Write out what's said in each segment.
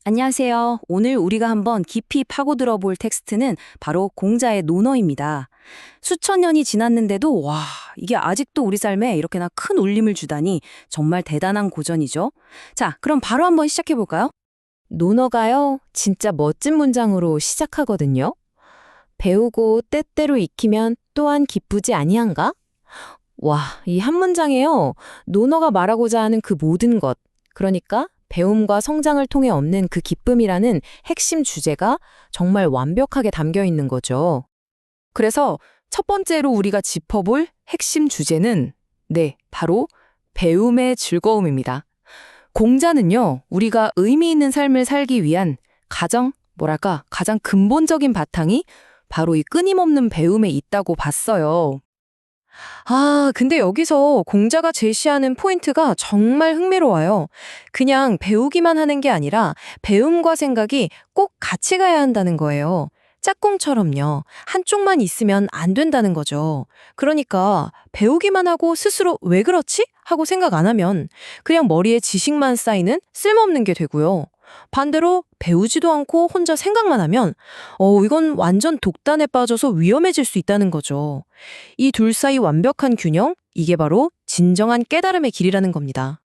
안녕하세요. 오늘 우리가 한번 깊이 파고들어 볼 텍스트는 바로 공자의 논어입니다. 수천 년이 지났는데도 와, 이게 아직도 우리 삶에 이렇게나 큰 울림을 주다니 정말 대단한 고전이죠. 자, 그럼 바로 한번 시작해 볼까요? 논어가요, 진짜 멋진 문장으로 시작하거든요. 배우고 때때로 익히면 또한 기쁘지 아니한가? 와, 이 한 문장에요. 논어가 말하고자 하는 그 모든 것, 그러니까 배움과 성장을 통해 얻는 그 기쁨이라는 핵심 주제가 정말 완벽하게 담겨 있는 거죠. 그래서 첫 번째로 우리가 짚어볼 핵심 주제는 바로 배움의 즐거움입니다. 공자는요, 우리가 의미 있는 삶을 살기 위한 가장 근본적인 바탕이 바로 이 끊임없는 배움에 있다고 봤어요. 근데 여기서 공자가 제시하는 포인트가 정말 흥미로워요. 그냥 배우기만 하는 게 아니라 배움과 생각이 꼭 같이 가야 한다는 거예요. 짝꿍처럼요. 한쪽만 있으면 안 된다는 거죠. 그러니까 배우기만 하고 스스로 왜 그렇지? 하고 생각 안 하면 그냥 머리에 지식만 쌓이는 쓸모없는 게 되고요. 반대로 배우지도 않고 혼자 생각만 하면 이건 완전 독단에 빠져서 위험해질 수 있다는 거죠. 이 둘 사이 완벽한 균형, 이게 바로 진정한 깨달음의 길이라는 겁니다.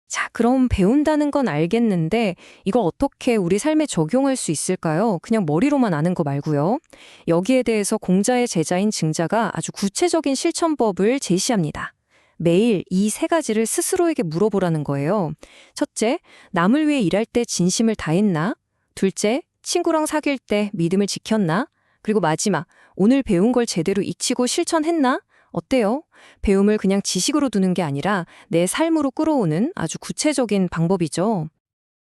자, 그럼 배운다는 건 알겠는데 이걸 어떻게 우리 삶에 적용할 수 있을까요? 그냥 머리로만 아는 거 말고요. 여기에 대해서 공자의 제자인 증자가 아주 구체적인 실천법을 제시합니다. 매일 이 세 가지를 스스로에게 물어보라는 거예요. 첫째, 남을 위해 일할 때 진심을 다했나? 둘째, 친구랑 사귈 때 믿음을 지켰나? 그리고 마지막, 오늘 배운 걸 제대로 익히고 실천했나? 어때요? 배움을 그냥 지식으로 두는 게 아니라 내 삶으로 끌어오는 아주 구체적인 방법이죠.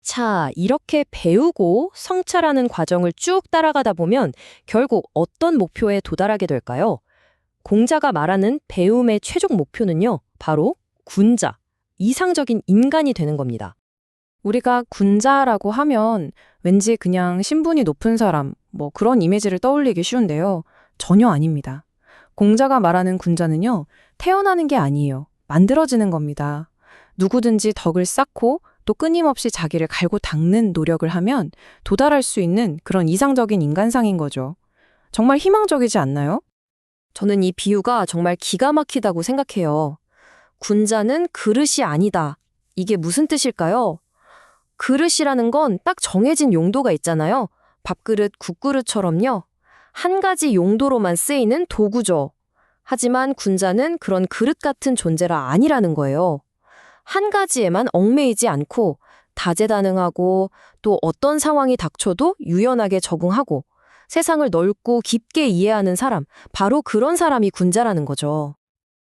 자, 이렇게 배우고 성찰하는 과정을 쭉 따라가다 보면 결국 어떤 목표에 도달하게 될까요? 공자가 말하는 배움의 최종 목표는요, 바로 군자, 이상적인 인간이 되는 겁니다. 우리가 군자라고 하면 왠지 그냥 신분이 높은 사람, 그런 이미지를 떠올리기 쉬운데요. 전혀 아닙니다. 공자가 말하는 군자는요, 태어나는 게 아니에요. 만들어지는 겁니다. 누구든지 덕을 쌓고 또 끊임없이 자기를 갈고 닦는 노력을 하면 도달할 수 있는 그런 이상적인 인간상인 거죠. 정말 희망적이지 않나요? 저는 이 비유가 정말 기가 막히다고 생각해요. 군자는 그릇이 아니다. 이게 무슨 뜻일까요? 그릇이라는 건 딱 정해진 용도가 있잖아요. 밥그릇, 국그릇처럼요. 한 가지 용도로만 쓰이는 도구죠. 하지만 군자는 그런 그릇 같은 존재라 아니라는 거예요. 한 가지에만 얽매이지 않고 다재다능하고 또 어떤 상황이 닥쳐도 유연하게 적응하고 세상을 넓고 깊게 이해하는 사람, 바로 그런 사람이 군자라는 거죠.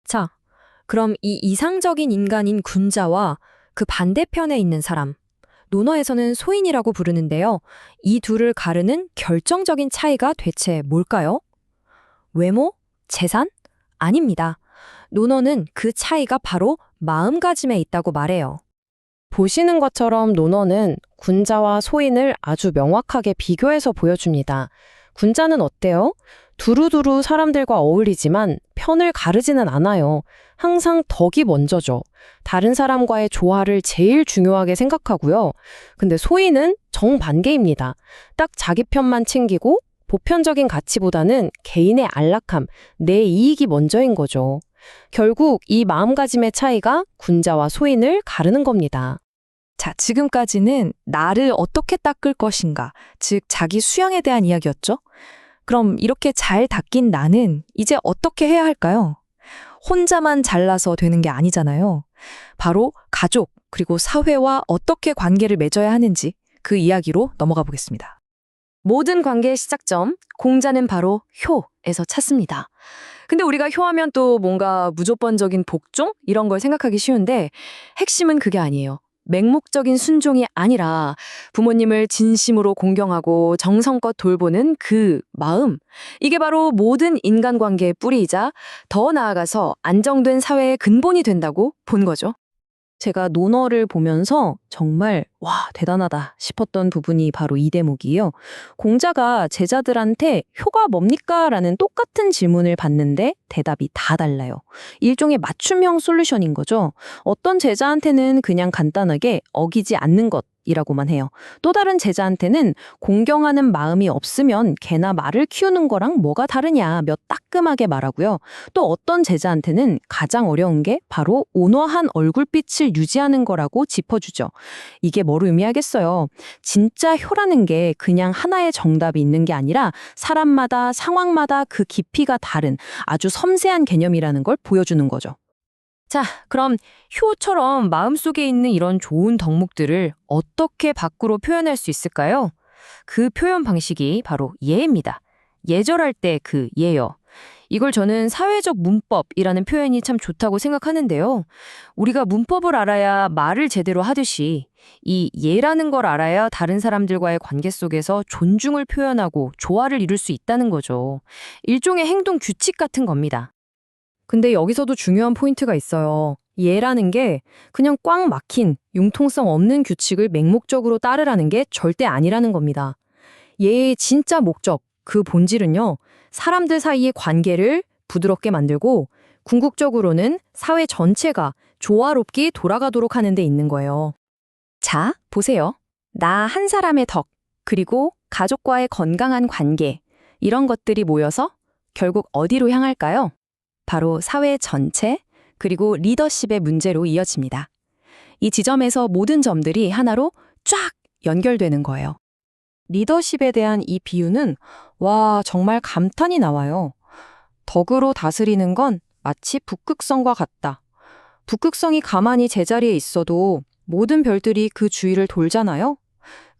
자, 그럼 이 이상적인 인간인 군자와 그 반대편에 있는 사람, 논어에서는 소인이라고 부르는데요. 이 둘을 가르는 결정적인 차이가 대체 뭘까요? 외모? 재산? 아닙니다. 논어는 그 차이가 바로 마음가짐에 있다고 말해요. 보시는 것처럼 논어는 군자와 소인을 아주 명확하게 비교해서 보여줍니다. 군자는 어때요? 두루두루 사람들과 어울리지만 편을 가르지는 않아요. 항상 덕이 먼저죠. 다른 사람과의 조화를 제일 중요하게 생각하고요. 근데 소인은 정반대입니다. 딱 자기 편만 챙기고 보편적인 가치보다는 개인의 안락함, 내 이익이 먼저인 거죠. 결국 이 마음가짐의 차이가 군자와 소인을 가르는 겁니다. 자, 지금까지는 나를 어떻게 닦을 것인가, 즉 자기 수양에 대한 이야기였죠. 그럼 이렇게 잘 닦인 나는 이제 어떻게 해야 할까요? 혼자만 잘나서 되는 게 아니잖아요. 바로 가족, 그리고 사회와 어떻게 관계를 맺어야 하는지 그 이야기로 넘어가 보겠습니다. 모든 관계의 시작점, 공자는 바로 효에서 찾습니다. 근데 우리가 효하면 또 뭔가 무조건적인 복종? 이런 걸 생각하기 쉬운데 핵심은 그게 아니에요. 맹목적인 순종이 아니라 부모님을 진심으로 공경하고 정성껏 돌보는 그 마음. 이게 바로 모든 인간관계의 뿌리이자 더 나아가서 안정된 사회의 근본이 된다고 본 거죠. 제가 논어를 보면서 정말 와, 대단하다 싶었던 부분이 바로 이 대목이에요. 공자가 제자들한테 효가 뭡니까? 라는 똑같은 질문을 받는데 대답이 다 달라요. 일종의 맞춤형 솔루션인 거죠. 어떤 제자한테는 그냥 간단하게 어기지 않는 것, 이라고만 해요. 또 다른 제자한테는 공경하는 마음이 없으면 개나 말을 키우는 거랑 뭐가 다르냐 몇 따끔하게 말하고요. 또 어떤 제자한테는 가장 어려운 게 바로 온화한 얼굴빛을 유지하는 거라고 짚어주죠. 이게 뭘 의미하겠어요? 진짜 효라는 게 그냥 하나의 정답이 있는 게 아니라 사람마다 상황마다 그 깊이가 다른 아주 섬세한 개념이라는 걸 보여주는 거죠. 자, 그럼 효처럼 마음속에 있는 이런 좋은 덕목들을 어떻게 밖으로 표현할 수 있을까요? 그 표현 방식이 바로 예입니다. 예절할 때 그 예요. 이걸 저는 사회적 문법이라는 표현이 참 좋다고 생각하는데요. 우리가 문법을 알아야 말을 제대로 하듯이 이 예라는 걸 알아야 다른 사람들과의 관계 속에서 존중을 표현하고 조화를 이룰 수 있다는 거죠. 일종의 행동 규칙 같은 겁니다. 근데 여기서도 중요한 포인트가 있어요. 예라는 게 그냥 꽉 막힌 융통성 없는 규칙을 맹목적으로 따르라는 게 절대 아니라는 겁니다. 예의 진짜 목적, 그 본질은요. 사람들 사이의 관계를 부드럽게 만들고 궁극적으로는 사회 전체가 조화롭게 돌아가도록 하는 데 있는 거예요. 자, 보세요. 나 한 사람의 덕, 그리고 가족과의 건강한 관계, 이런 것들이 모여서 결국 어디로 향할까요? 바로 사회 전체, 그리고 리더십의 문제로 이어집니다. 이 지점에서 모든 점들이 하나로 쫙 연결되는 거예요. 리더십에 대한 이 비유는 와, 정말 감탄이 나와요. 덕으로 다스리는 건 마치 북극성과 같다. 북극성이 가만히 제자리에 있어도 모든 별들이 그 주위를 돌잖아요.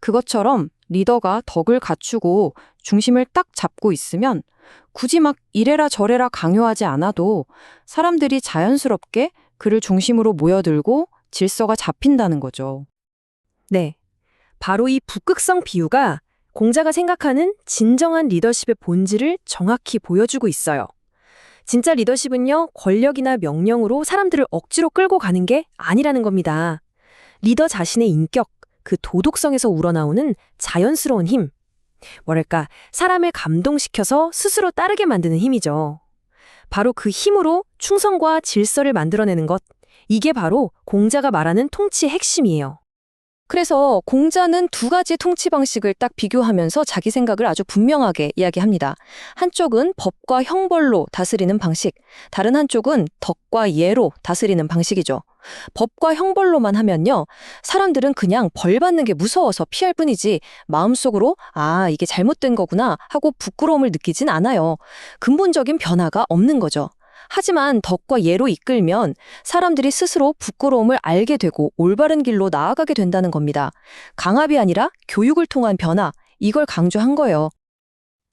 그것처럼 리더가 덕을 갖추고 중심을 딱 잡고 있으면 굳이 막 이래라 저래라 강요하지 않아도 사람들이 자연스럽게 그를 중심으로 모여들고 질서가 잡힌다는 거죠. 네, 바로 이 북극성 비유가 공자가 생각하는 진정한 리더십의 본질을 정확히 보여주고 있어요. 진짜 리더십은요, 권력이나 명령으로 사람들을 억지로 끌고 가는 게 아니라는 겁니다. 리더 자신의 인격, 그 도덕성에서 우러나오는 자연스러운 힘, 뭐랄까, 사람을 감동시켜서 스스로 따르게 만드는 힘이죠. 바로 그 힘으로 충성과 질서를 만들어내는 것, 이게 바로 공자가 말하는 통치의 핵심이에요. 그래서 공자는 두 가지 통치 방식을 딱 비교하면서 자기 생각을 아주 분명하게 이야기합니다. 한쪽은 법과 형벌로 다스리는 방식, 다른 한쪽은 덕과 예로 다스리는 방식이죠. 법과 형벌로만 하면요, 사람들은 그냥 벌 받는 게 무서워서 피할 뿐이지 마음속으로 아, 이게 잘못된 거구나 하고 부끄러움을 느끼진 않아요. 근본적인 변화가 없는 거죠. 하지만 덕과 예로 이끌면 사람들이 스스로 부끄러움을 알게 되고 올바른 길로 나아가게 된다는 겁니다. 강압이 아니라 교육을 통한 변화, 이걸 강조한 거예요.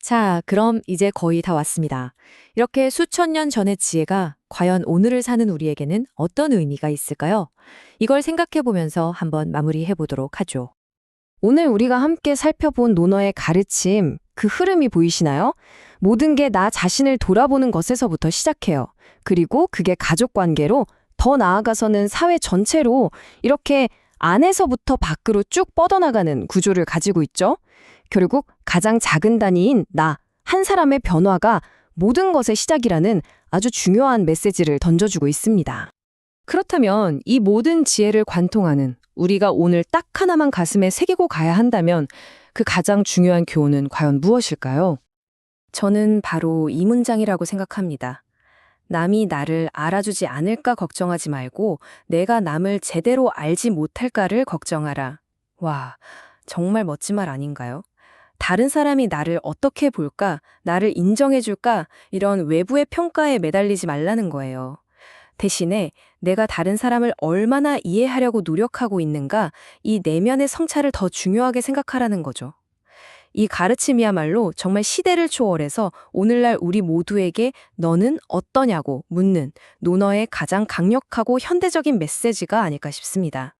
자, 그럼 이제 거의 다 왔습니다. 이렇게 수천 년 전의 지혜가 과연 오늘을 사는 우리에게는 어떤 의미가 있을까요? 이걸 생각해 보면서 한번 마무리해 보도록 하죠. 오늘 우리가 함께 살펴본 논어의 가르침, 그 흐름이 보이시나요? 모든 게 나 자신을 돌아보는 것에서부터 시작해요. 그리고 그게 가족 관계로 더 나아가서는 사회 전체로 이렇게 안에서부터 밖으로 쭉 뻗어나가는 구조를 가지고 있죠. 결국 가장 작은 단위인 나, 한 사람의 변화가 모든 것의 시작이라는 아주 중요한 메시지를 던져주고 있습니다. 그렇다면 이 모든 지혜를 관통하는 우리가 오늘 딱 하나만 가슴에 새기고 가야 한다면 그 가장 중요한 교훈은 과연 무엇일까요? 저는 바로 이 문장이라고 생각합니다. 남이 나를 알아주지 않을까 걱정하지 말고 내가 남을 제대로 알지 못할까를 걱정하라. 와, 정말 멋진 말 아닌가요? 다른 사람이 나를 어떻게 볼까, 나를 인정해줄까, 이런 외부의 평가에 매달리지 말라는 거예요. 대신에 내가 다른 사람을 얼마나 이해하려고 노력하고 있는가, 이 내면의 성찰을 더 중요하게 생각하라는 거죠. 이 가르침이야말로 정말 시대를 초월해서 오늘날 우리 모두에게 너는 어떠냐고 묻는 논어의 가장 강력하고 현대적인 메시지가 아닐까 싶습니다.